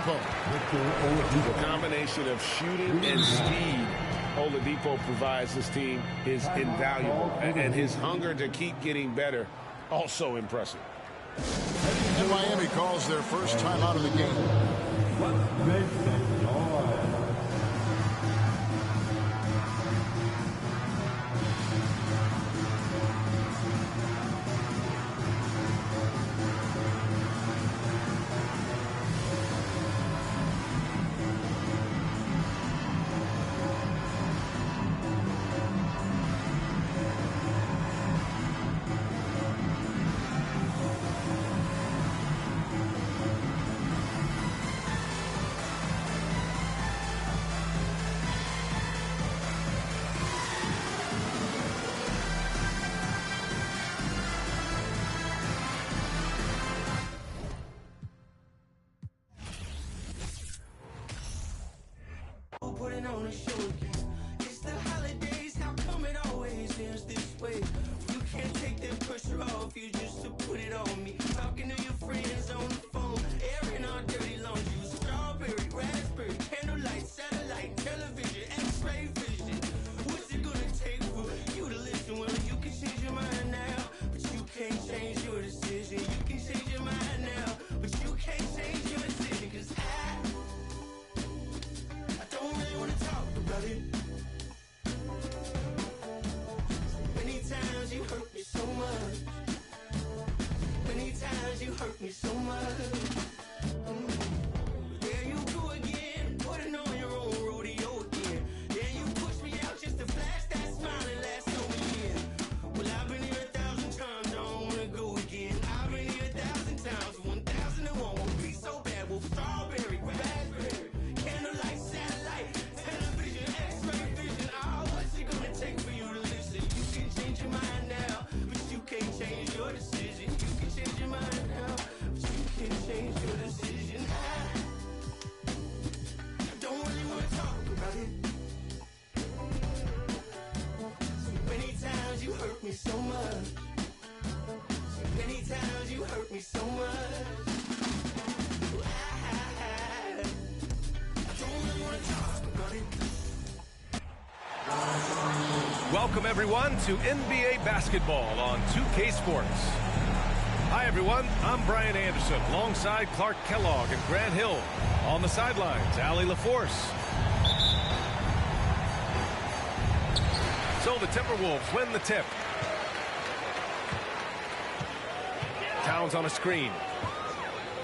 Oladipo. The combination of shooting and speed Oladipo provides this team is invaluable. And his hunger to keep getting better, also impressive. And Miami calls their first time out of the game. Putting on a show again. It's the holidays, how come it always ends this way? You can't take that pressure off you just to put it on me. Talking to your friends on the phone, airing our dirty laundry. Strawberry, raspberry, candlelight, satellite, television, x-ray vision. What's it gonna take for you to listen? Well, you can change your mind now, but you can't change your decision. You can change your mind now, but you can't change your decision. Cause I don't really want to talk about it. Many times you hurt me so much. Many times you hurt me so much. There you go again, putting on your own rodeo again. Yeah, you push me out just to flash that smile and last on me in. Well, I've been here 1,000 times, I don't want to go again. I've been here 1,000 times, 1,001 won't be so bad. Well, strawberry, raspberry, candlelight, satellite, television, x-ray vision. Oh, what's it gonna take for you to listen? You can change your mind now, but you can't change your decision. You can change your mind now, but you can't change your decision. I don't really want to talk about it. So many times you hurt me so much. So many times you hurt me so much. I don't really want to talk about it. Welcome, everyone, to NBA basketball on 2K Sports. Hi, everyone. I'm Brian Anderson, alongside Clark Kellogg and Grant Hill. On the sidelines, Allie LaForce. So the Timberwolves win the tip. Towns on a screen.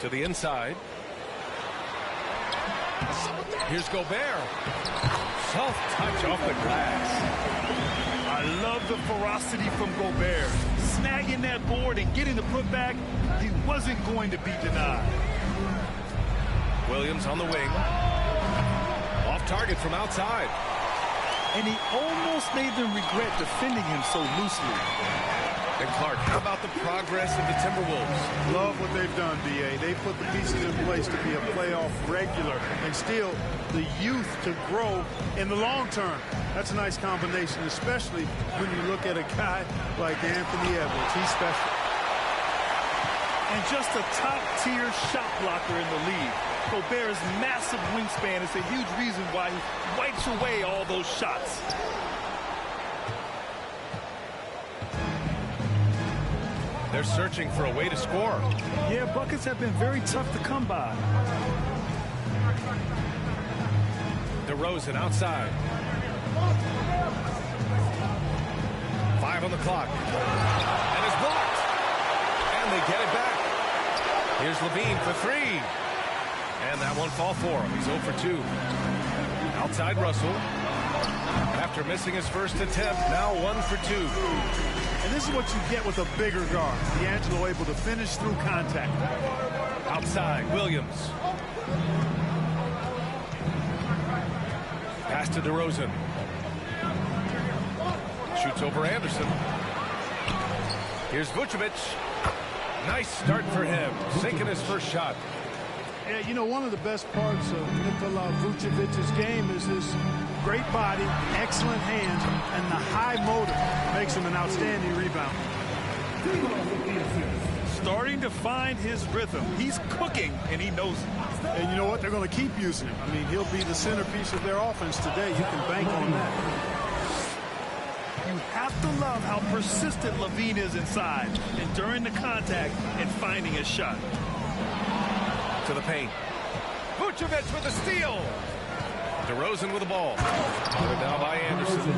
To the inside. Here's Gobert. Soft touch off the glass. I love the ferocity from Gobert. Snagging that board and getting the putback, he wasn't going to be denied. Williams on the wing. Off target from outside. And he almost made them regret defending him so loosely. And Clark, how about the progress of the Timberwolves? Love what they've done, B.A. They put the pieces in place to be a playoff regular and still the youth to grow in the long term. That's a nice combination, especially when you look at a guy like Anthony Edwards. He's special. And just a top-tier shot blocker in the league. Gobert's massive wingspan is a huge reason why he wipes away all those shots. They're searching for a way to score. Yeah, buckets have been very tough to come by. DeRozan outside. 5 on the clock. And it's blocked. And they get it back. Here's Levine for 3. And that won't fall for him. He's 0 for 2. Outside Russell. After missing his first attempt, now 1 for 2. And this is what you get with a bigger guard. D'Angelo able to finish through contact. Outside, Williams. Pass to DeRozan. Shoots over Anderson. Here's Vucevic. Nice start for him. Sinking his first shot. Yeah, you know, one of the best parts of Nikola Vucevic's game is his great body, excellent hands, and the high motor makes him an outstanding rebounder. starting to find his rhythm. He's cooking, and he knows it. And you know what? They're going to keep using him. I mean, he'll be the centerpiece of their offense today. You can bank on that. You have to love how persistent Levine is inside, enduring the contact and finding a shot. To the paint. Vucevic with a steal. DeRozan with the ball. Followed down by Anderson.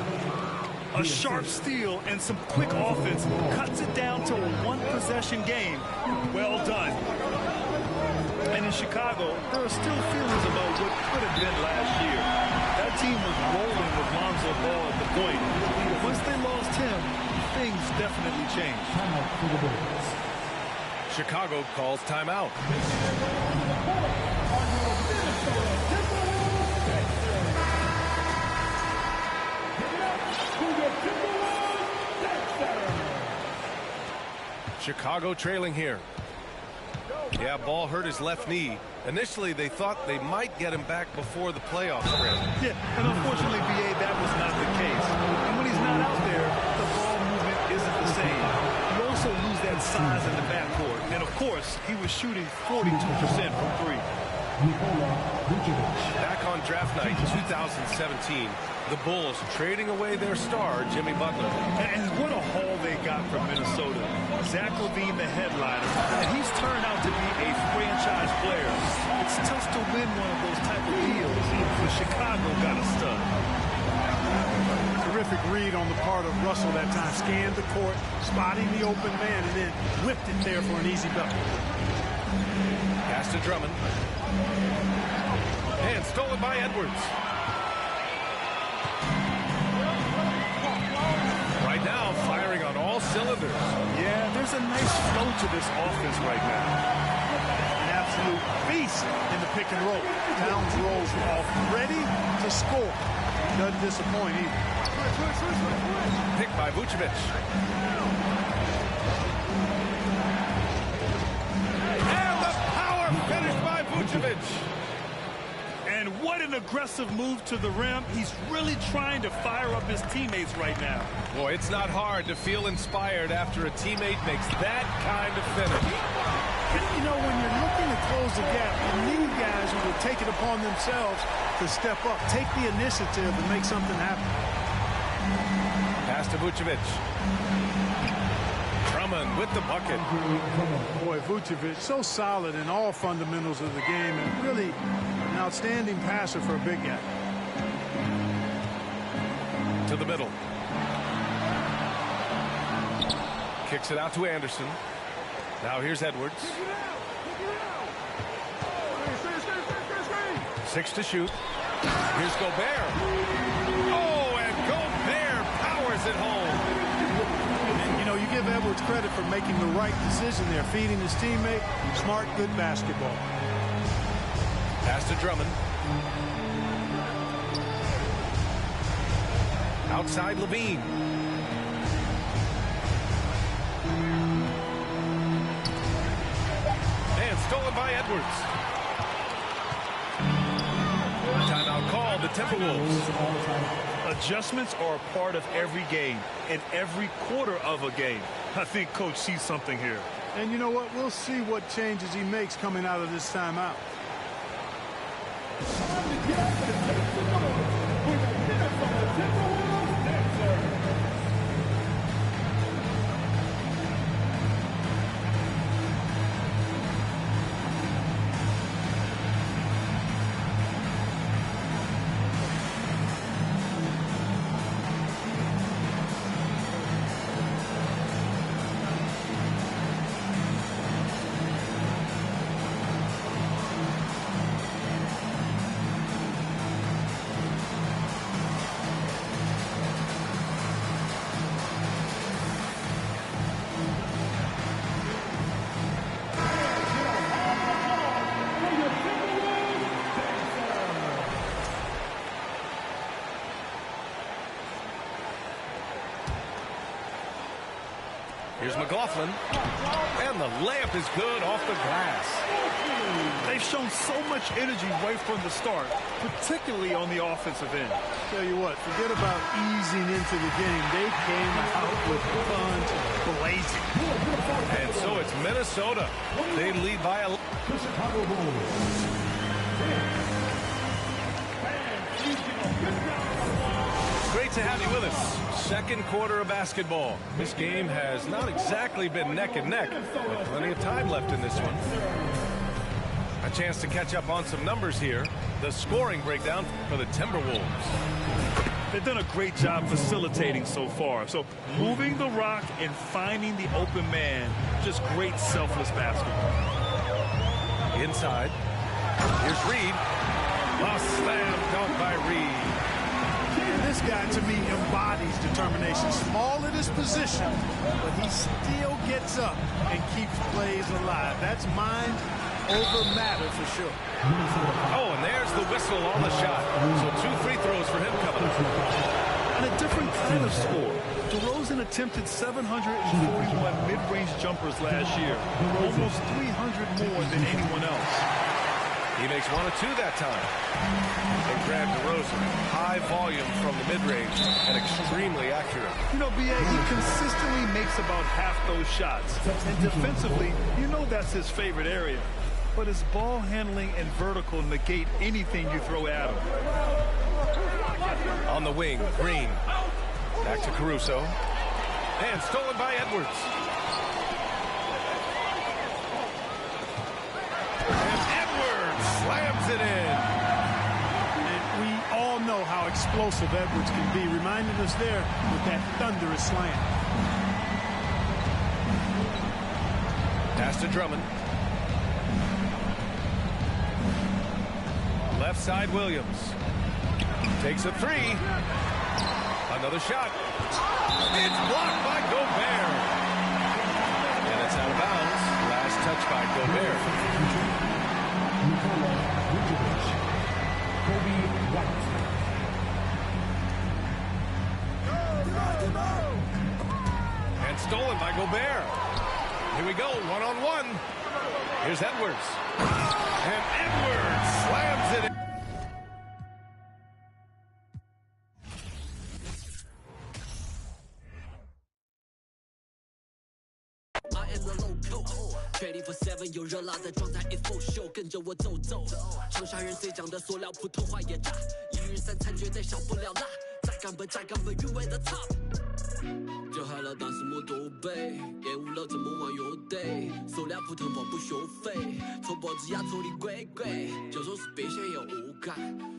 A sharp steal and some quick offense cuts it down to a one-possession game. Well done. And in Chicago, there are still feelings about what could have been last year. That team was rolling with Lonzo Ball at the point. Once they lost him, things definitely changed. Chicago calls timeout. Chicago trailing here. Yeah, ball hurt his left knee. Initially, they thought they might get him back before the playoff sprint. Yeah, and unfortunately, BA, that was not the case. And when he's not out there, the ball movement isn't the same. You also lose that size in the backcourt. And, of course, he was shooting 42% from three. Back on draft night 2017, the Bulls trading away their star, Jimmy Butler. And what a haul they got from Minnesota. Zach LaVine, the headliner, and he's turned out to be a franchise player. It's tough to win one of those type of deals, but Chicago got a stud. Terrific read on the part of Russell that time. Scanned the court, spotting the open man, and then whipped it there for an easy bucket. Pass to Drummond. And stolen by Edwards. Right now, firing on all cylinders. Yeah, there's a nice flow to this offense right now. An absolute beast in the pick and roll. Towns rolls off, ready to score. Doesn't disappoint either. Picked by Vucevic. And the power finish by Vucevic. And what an aggressive move to the rim. He's really trying to fire up his teammates right now. Boy, it's not hard to feel inspired after a teammate makes that kind of finish. You know, when you're looking to close the gap, you need guys who will take it upon themselves to step up, take the initiative, and make something happen. Pass to Vucevic. Drummond with the bucket. Boy, Vucevic, so solid in all fundamentals of the game, and really an outstanding passer for a big guy. To the middle. Kicks it out to Anderson. Now here's Edwards. 6 to shoot. Here's Gobert. Oh, and Gobert powers it home. And, you know, you give Edwards credit for making the right decision there, feeding his teammate. Smart, good basketball. Pass to Drummond. Outside Levine. And stolen by Edwards. Timeout called, the Timberwolves. Adjustments are a part of every game and every quarter of a game. I think Coach sees something here. And you know what? We'll see what changes he makes coming out of this timeout. Here's McLaughlin. And the layup is good off the glass. They they've shown so much energy right from the start, particularly on the offensive end. Tell you what, forget about easing into the game. They came out with guns blazing. And so it's Minnesota. They lead by a... Great to have you with us. Second quarter of basketball. This game has not exactly been neck and neck, but plenty of time left in this one. A chance to catch up on some numbers here. The scoring breakdown for the Timberwolves. They've done a great job facilitating so far. So moving the rock and finding the open man, just great selfless basketball. Inside. Here's Reed. A slam dunk by Reed. And this guy, to me, embodies determination. Small in his position, but he still gets up and keeps plays alive. That's mind over matter for sure. Oh, and there's the whistle on the shot. So 2 free throws for him coming up. And a different kind of score. DeRozan attempted 741 mid-range jumpers last year, almost 300 more than anyone else. He makes 1 of 2 that time. They grab DeRozan. High volume from the mid-range and extremely accurate. You know, B.A., he consistently makes about half those shots. And defensively, you know that's his favorite area. But his ball handling and vertical negate anything you throw at him. On the wing, Green. Back to Caruso. And stolen by Edwards. And Edwards slams it in. And we all know how explosive Edwards can be, reminding us there with that thunderous slam. Pass to Drummond. Left side, Williams. Takes a 3. Another shot. It's blocked by Gobert. And it's out of bounds. Last touch by Gobert. And stolen by Gobert. Here we go, one-on-one. Here's Edwards. And Edwards slams it in.24/7有热辣的状态 is full show， 跟着我走走。长沙人最讲的塑料，普通话也炸。1日3餐绝对少不了辣，再干杯再干杯，韵味的 top。就嗨了，但是没多背，厌恶了怎么玩乐队？塑料普通话不学费，搓脖子呀搓的鬼鬼。就说是别些也恶改，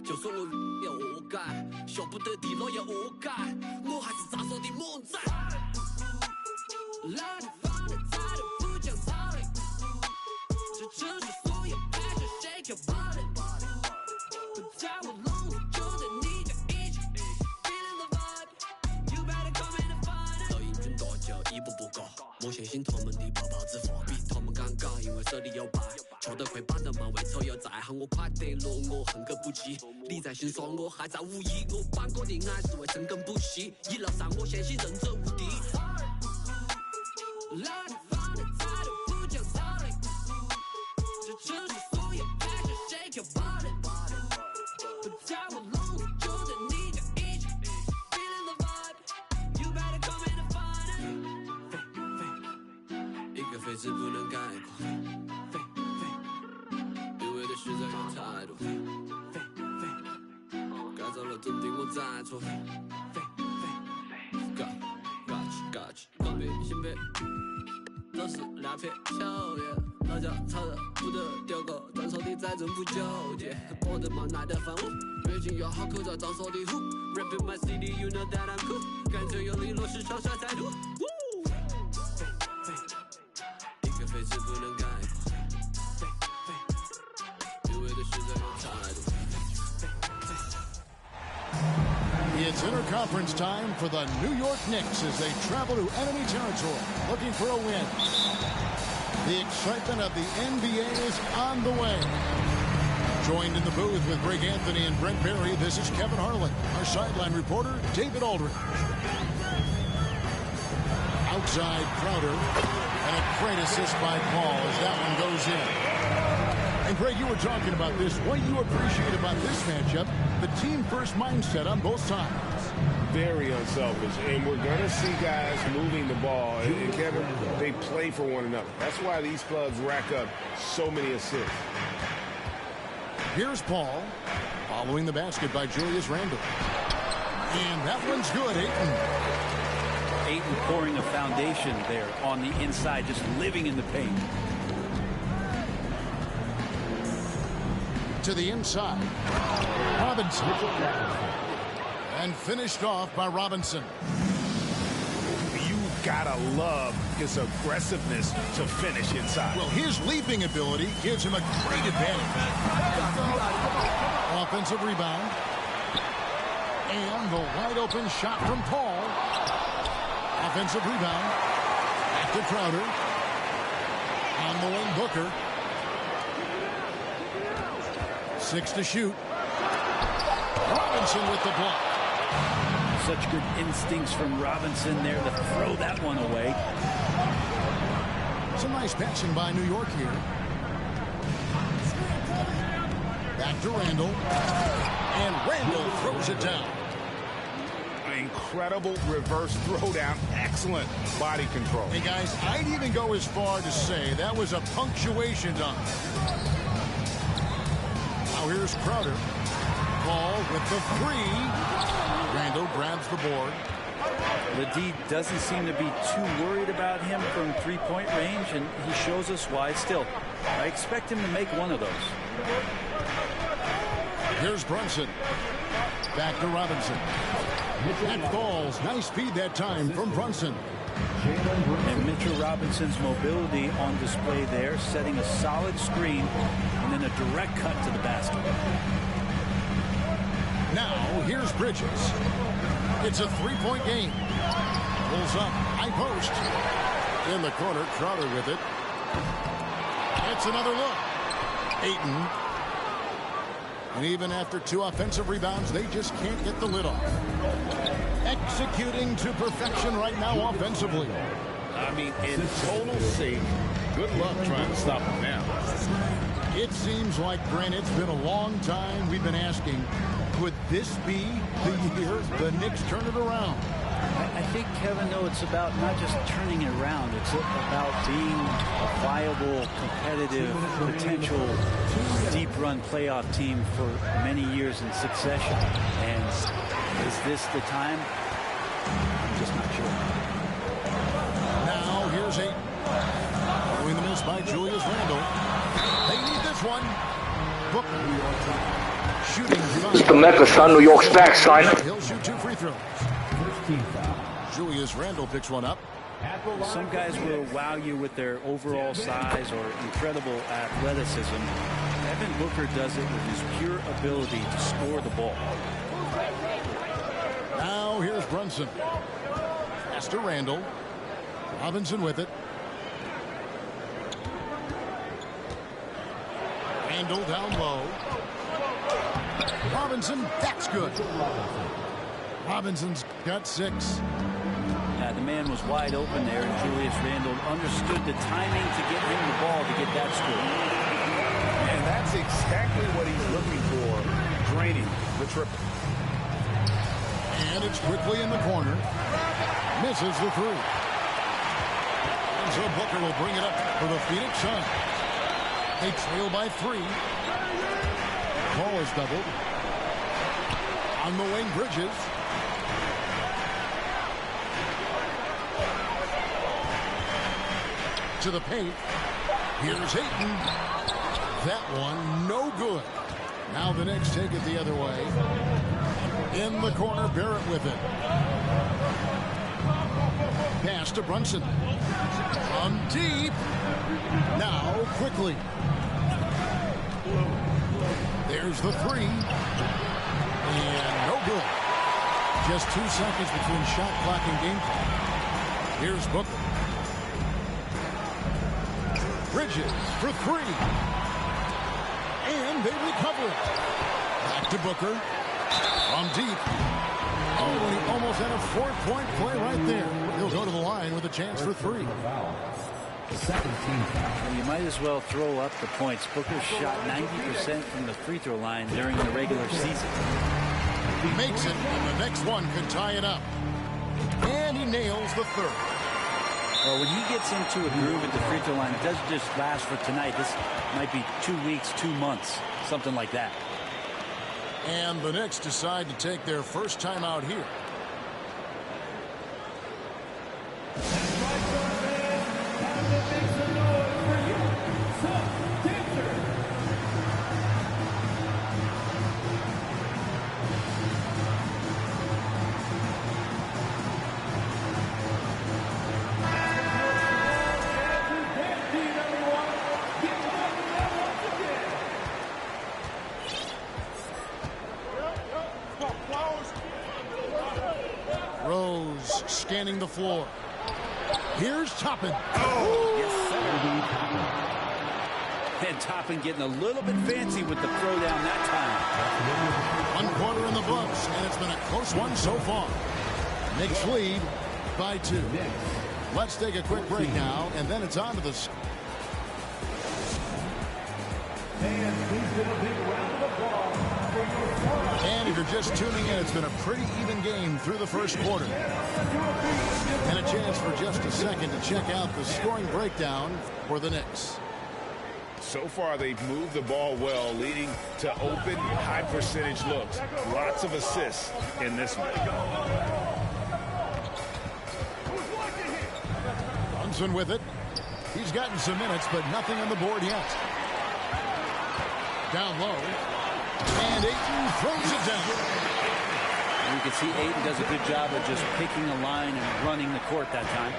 就说我也恶改，学不得地了也恶改，我还是咋说的猛仔。来放的态度不讲道理，这城市所有 passion shake your body， 不在我笼子就在你家一起 feeling the vibe，you better come in and find it。老英俊大叫一步步高，莫相信他们的泡泡之话，比他们尴尬，因为手里有牌，球队会办的嘛，为仇又在喊我快得落，我恨个不及。你在心酸，我还在无意，我办过的爱是为深耕不息，1到3我相信人者无敌。来放的态度不讲道理，这城市所有 passion shake your body， 不在我笼子就在你家一起 feeling the vibe，you better come in and find it。一个废字不能概括，因为对实在有态度，改造了真的我在错。Gotcha，当兵新兵。都是两片秋叶，老家吵得不得丢狗，专手的在政府纠结，我的妈耐得烦我，越境要好口罩招手的虎 ，Rapping my city you know that I'm cool， 干脆用力落实长沙态度，一个废字不能概括，因为对实在有态度。It's interconference time for the New York Knicks as they travel to enemy territory, looking for a win. The excitement of the NBA is on the way. Joined in the booth with Greg Anthony and Brent Berry, this is Kevin Harlan. Our sideline reporter, David Aldridge. Outside, Crowder. And a great assist by Paul as that one goes in. And Craig, you were talking about this. What you appreciate about this matchup, the team-first mindset on both sides. Very unselfish, and we're going to see guys moving the ball. And Kevin, they play for one another. That's why these clubs rack up so many assists. Here's Paul, following the basket by Julius Randle. And that one's good, Ayton. Ayton pouring a foundation there on the inside, just living in the paint. To the inside. Robinson. And finished off by Robinson. You've got to love his aggressiveness to finish inside. Well, his leaping ability gives him a great advantage. Offensive rebound. And the wide open shot from Paul. Offensive rebound. Back to Crowder. On the wing, Booker. 6 to shoot. Robinson with the block. Such good instincts from Robinson there to throw that one away. Some nice passing by New York here. Back to Randle. And Randle throws it down. Incredible reverse throwdown. Excellent body control. Hey, guys, I'd even go as far to say that was a punctuation dunk. Now here's Crowder. Ball with the three. Randle grabs the board. Ledee doesn't seem to be too worried about him from three-point range, and he shows us why still. I expect him to make one of those. Here's Brunson. Back to Robinson. That falls. Nice feed that time from Brunson. And Mitchell Robinson's mobility on display there, setting a solid screen and then a direct cut to the basket. Now, here's Bridges. It's a three-point game. Pulls up, high post. In the corner, Crowder with it. It's another look. Ayton. And even after 2 offensive rebounds, they just can't get the lid off. Executing to perfection right now offensively. I mean, in total sync. Good luck trying to stop him now. It seems like, Brent, it's been a long time we've been asking, could this be the year the Knicks turn it around? I think, Kevin, though, it's about not just turning it around. It's about being a viable, competitive, potential deep-run playoff team for many years in succession. And is this the time? I'm just not sure. Now, here's Ayton. Following the miss by Julius Randle. They need this one. Booker. Shooting. It's the necklace on New York's backside. He'll shoot 2 free throws. Julius Randle picks one up. Some guys will wow you with their overall size or incredible athleticism. Devin Booker does it with his pure ability to score the ball. Now here's Brunson. Pass to Randle. Robinson with it. Randle down low. Robinson, that's good. Robinson's got 6. Yeah, the man was wide open there, and Julius Randle understood the timing to get him the ball to get that score. And that's exactly what he's looking for, draining the triple. And it's quickly in the corner. Misses the 3. And so Booker will bring it up for the Phoenix Suns. They trail by 3. Ball is doubled. On the wing, Bridges. To the paint. Here's Ayton. That one, no good. Now the Knicks take it the other way. In the corner, Barrett with it. Pass to Brunson. From deep. Now quickly. There's the 3. And no good. Just 2 seconds between shot clock and game clock. Here's Booker. Bridges for 3. And they recover it. Back to Booker. From deep. Oh, and he almost had a 4-point play right there. He'll go to the line with a chance for 3. Well, you might as well throw up the points. Booker shot 90% from the free throw line during the regular season. He makes it, and the next one could tie it up. And he nails the third. Well, when he gets into a groove at the free throw line, it doesn't just last for tonight. This might be 2 weeks, 2 months, something like that. And the Knicks decide to take their first time out here. Rose scanning the floor. Here's Toppin. Oh, yes, sir. And Toppin getting a little bit fancy with the throwdown that time. 1 quarter in the books, and it's been a close one so far. Knicks lead by 2. Let's take a quick break now, and then it's on to the... And if you're just tuning in, it's been a pretty even game through the first quarter. And a chance for just a second to check out the scoring breakdown for the Knicks. So far, they've moved the ball well, leading to open, high-percentage looks. Lots of assists in this one. Brunson with it. He's gotten some minutes, but nothing on the board yet. Down low. And Ayton throws it down. And you can see Ayton does a good job of just picking a line and running the court that time.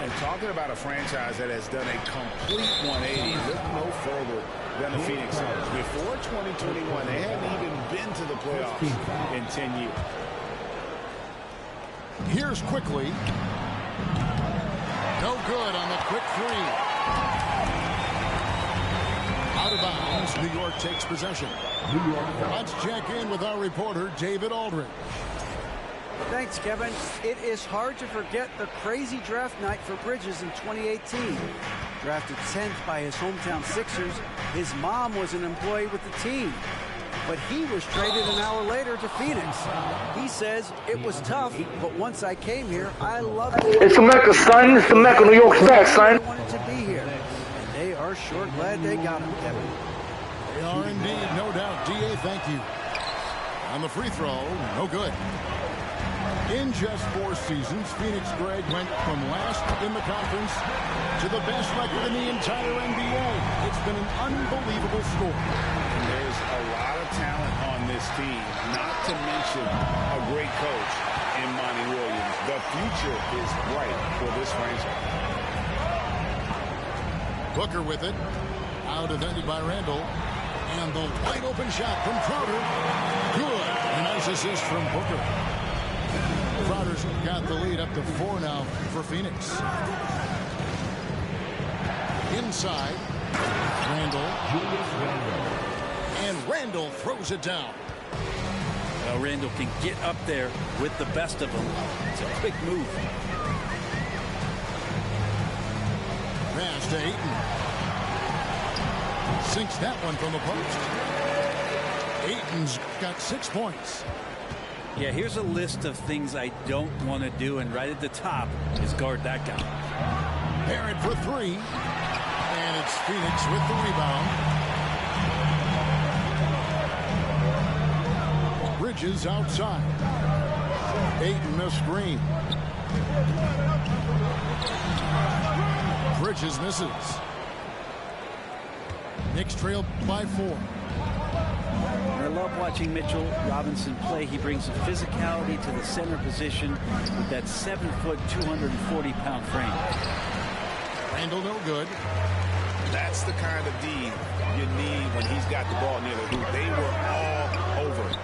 And talking about a franchise that has done a complete 180, look no further than the Phoenix Suns. Before 2021, they hadn't even been to the playoffs in 10 years. Here's quickly. No good on the quick three. Out of bounds, New York takes possession. Let's check in with our reporter, David Aldridge. Thanks, Kevin. It is hard to forget the crazy draft night for Bridges in 2018. Drafted 10th by his hometown Sixers, his mom was an employee with the team. But he was traded an hour later to Phoenix. He says, it was tough, but once I came here, I loved it. It's the Mecca, son. It's the Mecca, New York's back, son. I wanted to be here. And they are sure glad they got him, Kevin. They are indeed, no doubt. D.A., thank you. On the free throw, no good. In just 4 seasons, Phoenix Greg went from last in the conference to the best record in the entire NBA. It's been an unbelievable story. And there's a lot of talent on this team, not to mention a great coach in Monty Williams. The future is bright for this franchise. Booker with it. Out defended by Randall. And the wide open shot from Crowder. Good. A nice assist from Booker. Crowder's got the lead up to 4 now for Phoenix. Inside. Randall. And Randall throws it down. Well, Randall can get up there with the best of them. It's a quick move. Pass to Ayton. Sinks that one from the post. Ayton's got 6 points. Yeah, here's a list of things I don't want to do, and right at the top is guard that guy. Barrett for 3. And it's Phoenix with the rebound. Bridges outside. Ayton a screen. Bridges misses. Knicks trail by 4. I love watching Mitchell Robinson play. He brings a physicality to the center position with that 7-foot, 240-pound frame. Randall no good. That's the kind of D you need when he's got the ball near the hoop. They were all over it.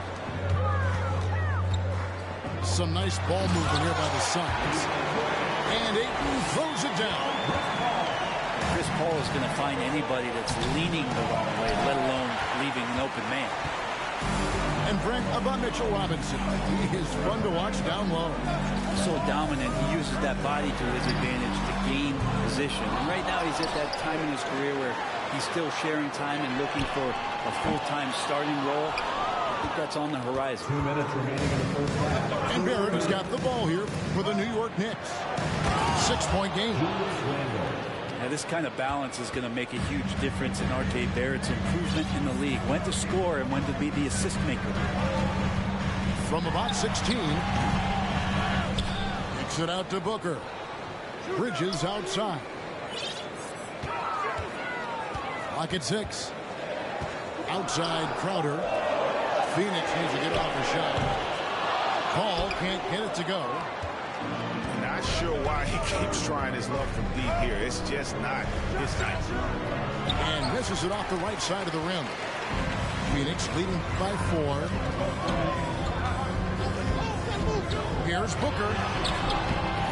Some nice ball movement here by the Suns. And Ayton throws it down. Chris Paul is going to find anybody that's leaning the wrong way, let alone leaving an open man. And Brent, about Mitchell Robinson. He is fun to watch down low. So dominant. He uses that body to his advantage to gain position. And right now he's at that time in his career where he's still sharing time and looking for a full-time starting role. I think that's on the horizon. 2 minutes remaining in the first half. And Barrett has got the ball here for the New York Knicks. 6-point game. Now, this kind of balance is going to make a huge difference in R.J. Barrett's improvement in the league. When to score and when to be the assist maker. From about 16. Kicks it out to Booker. Bridges outside. Clock at 6. Outside Crowder. Phoenix needs to get off a shot. Paul can't get it to go. Not sure why he keeps trying his luck from deep here. It's just not his night. And misses it off the right side of the rim. Phoenix leading by 4. Here's Booker.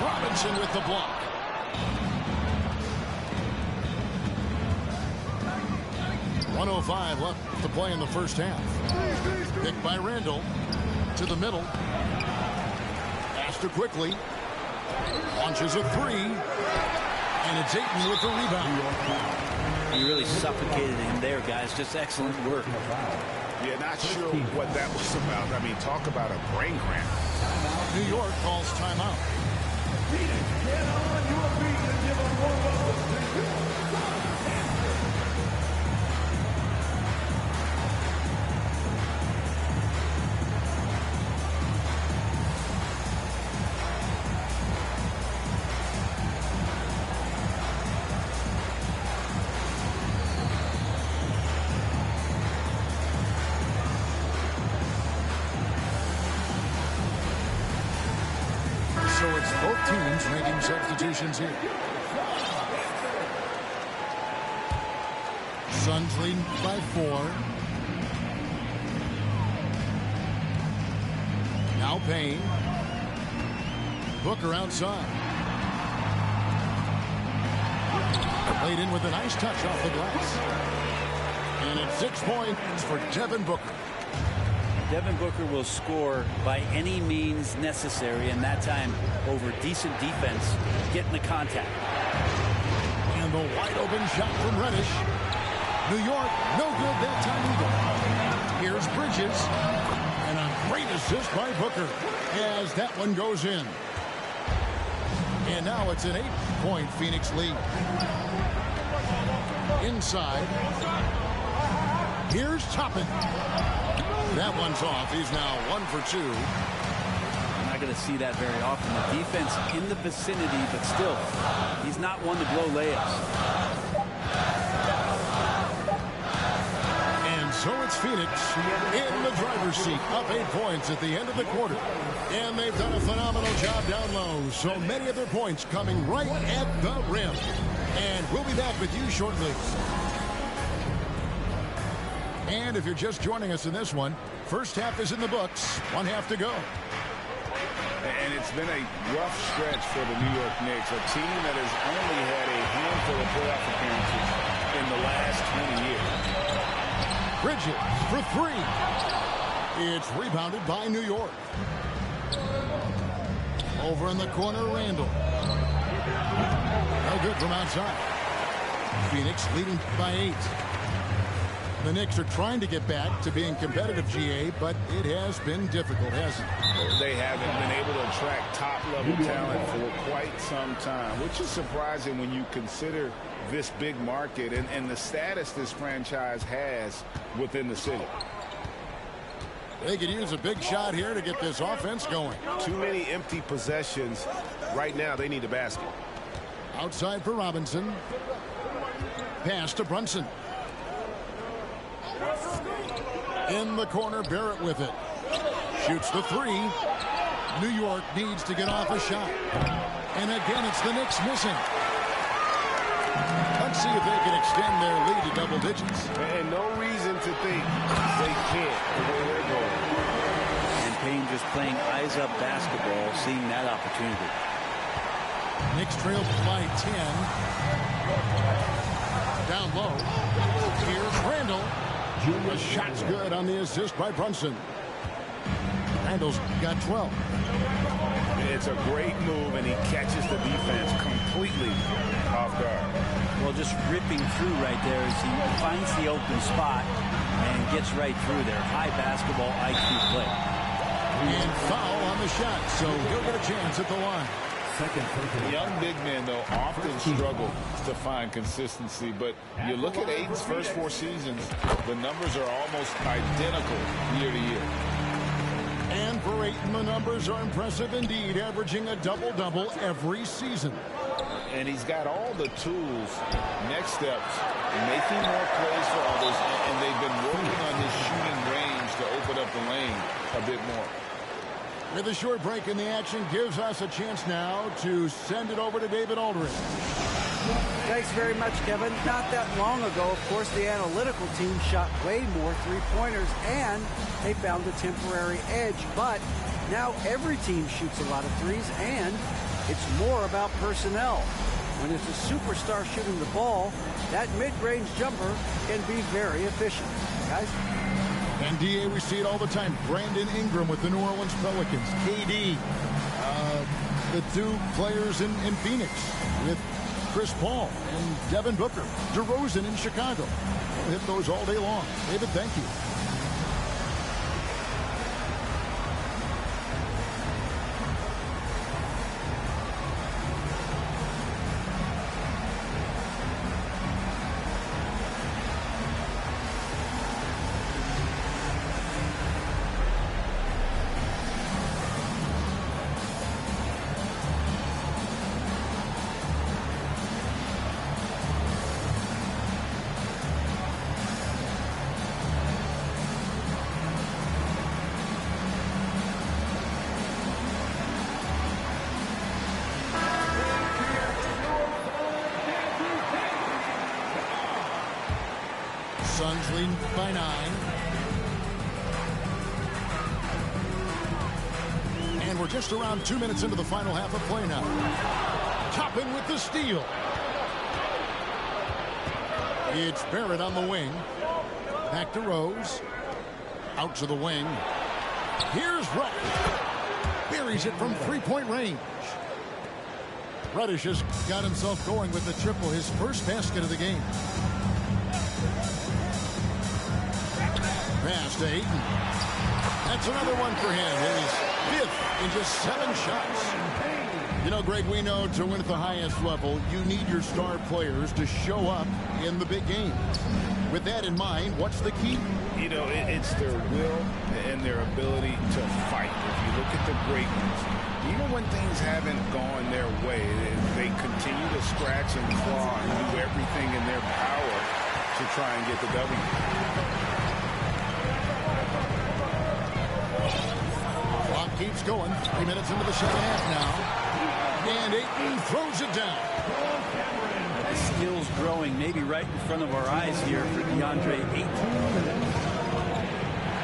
Robinson with the block. .105 left to play in the first half. Picked by Randall. To the middle. Faster quickly. Launches a 3. And it's Ayton with the rebound. He really suffocated him there, guys. Just excellent work. Yeah, not sure what that was about. I mean, talk about a brain cramp. New York calls timeout. Get on your feet and give a warm-up. So it's both teams making substitutions here. Suns leading by 4. Now Payne. Booker outside. Played in with a nice touch off the glass. And it's 6 points for Devin Booker. Devin Booker will score by any means necessary, and that time over decent defense, getting the contact. And the wide open shot from Reddish. New York, no good that time either. Here's Bridges. And a great assist by Booker as that one goes in. And now it's an 8-point Phoenix lead. Inside. Here's Toppin. That one's off. He's now 1 for 2. I'm not going to see that very often. The defense in the vicinity, but still, he's not one to blow layups. And so it's Phoenix in the driver's seat, up 8 points at the end of the quarter. And they've done a phenomenal job down low. So many of their points coming right at the rim. And we'll be back with you shortly. And if you're just joining us in this one, first half is in the books. 1 half to go. And it's been a rough stretch for the New York Knicks, a team that has only had a handful of playoff appearances in the last 20 years. Bridges for 3. It's rebounded by New York. Over in the corner, Randall. No good from outside. Phoenix leading by 8. The Knicks are trying to get back to being competitive, GA, but it has been difficult, hasn't it? They haven't been able to attract top-level talent for quite some time, which is surprising when you consider this big market and the status this franchise has within the city. They could use a big shot here to get this offense going. Too many empty possessions. Right now, they need a basket. Outside for Robinson. Pass to Brunson. In the corner, Barrett with it. Shoots the 3. New York needs to get off a shot. And again, it's the Knicks missing. Let's see if they can extend their lead to double digits. And no reason to think they can't the way they're going. And Payne just playing eyes-up basketball, seeing that opportunity. Knicks trail by 10. Down low. Here's Randall. The shot's good on the assist by Brunson. Randall's got 12. It's a great move, and he catches the defense completely off guard. Well, just ripping through right there as he finds the open spot and gets right through there. High basketball IQ play. And foul on the shot, so he'll get a chance at the line. Young big men, though, often struggle to find consistency, but you look at Aiden's first 4 seasons, the numbers are almost identical year to year. And for Ayton, the numbers are impressive indeed, averaging a double-double every season. And he's got all the tools. Next steps, making more plays for others, and they've been working on his shooting range to open up the lane a bit more. With a short break in the action, gives us a chance now to send it over to David Aldridge. Thanks very much, Kevin. Not that long ago, of course, the analytical team shot way more three-pointers, and they found a temporary edge. But now every team shoots a lot of threes, and it's more about personnel. When it's a superstar shooting the ball, that mid-range jumper can be very efficient. Guys? And DA, we see it all the time. Brandon Ingram with the New Orleans Pelicans. KD, the 2 players in Phoenix with Chris Paul and Devin Booker. DeRozan in Chicago. We'll hit those all day long. David, thank you. Suns lead by 9. And we're just around 2 minutes into the final half of play now. Toppin with the steal. It's Barrett on the wing. Back to Rose. Out to the wing. Here's Reddish. Buries it from three-point range. Reddish has got himself going with the triple, his first basket of the game. Pass to Ayton. That's another one for him. His 5th in just 7 shots. You know, Greg, we know to win at the highest level, you need your star players to show up in the big game. With that in mind, what's the key? You know, it's their will and their ability to fight. If you look at the great ones, even when things haven't gone their way, they continue to scratch and claw and do everything in their power to try and get the W. Clock keeps going. 3 minutes into the second half now. And Ayton throws it down. The skill's growing, maybe right in front of our eyes here for DeAndre Ayton.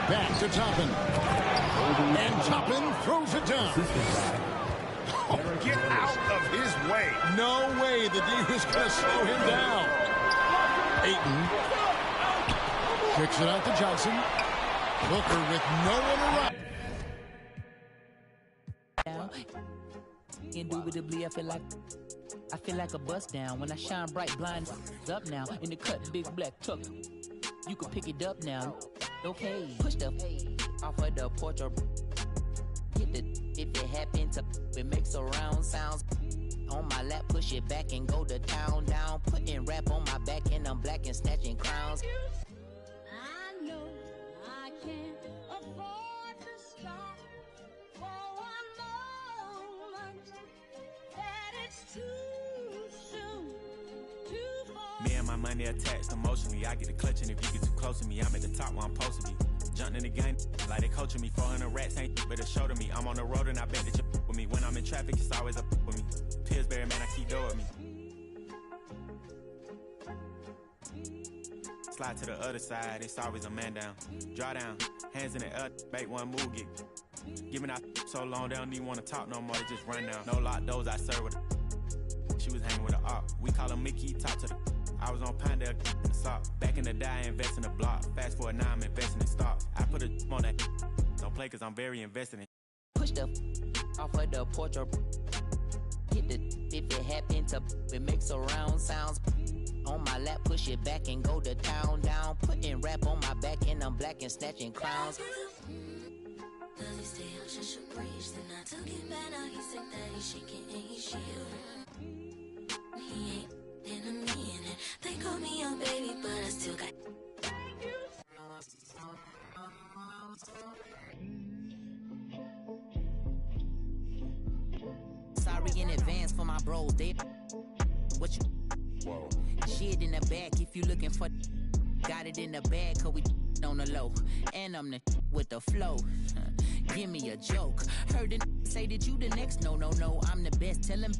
Back to Toppin. And Toppin throws it down. Oh, get out of his way. No way the D is going to slow him down. Ayton kicks it out to Johnson. Booker with no one around. Indubitably, I feel like a bust down when I shine bright blind up now in the cut big black tuck. You can pick it up now. Okay, push the off of the porch or hit the if it happen to it makes a round sounds on my lap. Push it back and go to town down. Putting rap on my back and I'm black and snatching crowns. I know I can't afford to stop for one moment. That it's too soon, too far. Me and my money attached emotionally. I get the clutch, and if you get too close to me, I'm at the top where I'm supposed to be. Jumping in the game like they coaching me. 400 rats ain't but a show to me. I'm on the road and I bet that you with me. When I'm in traffic, it's always up with me. Pillsbury, man, I keep doing with me. Slide to the other side, it's always a man down. Draw down, hands in the air, bait one move, get. Giving out so long, they don't even want to talk no more, they just run down. No lock doors, I serve with a. She was hanging with a op. We call him Mickey, talk to the. I was on Pinedale in the sock. Back in the day, I invest in the block. Fast forward now, I'm investing in stock. I put a on that. Don't play cause I'm very invested in. Push the off of the porch or hit the if it happen to it makes a round sounds. On my lap, push it back and go to town down. Putting rap on my back and I'm black and snatching crowns. Does he stay up just a breeze? Then I took it back, now he said that he's shaking and he's shielding. He ain't enemy in it. They call me young baby, but I still got. Sorry in advance for my bros. They what you whoa. Shit in the back if you looking for. Got it in the bag cause we on the low. And I'm the with the flow. Give me a joke. Heard it say that you the next. No, I'm the best. Tell him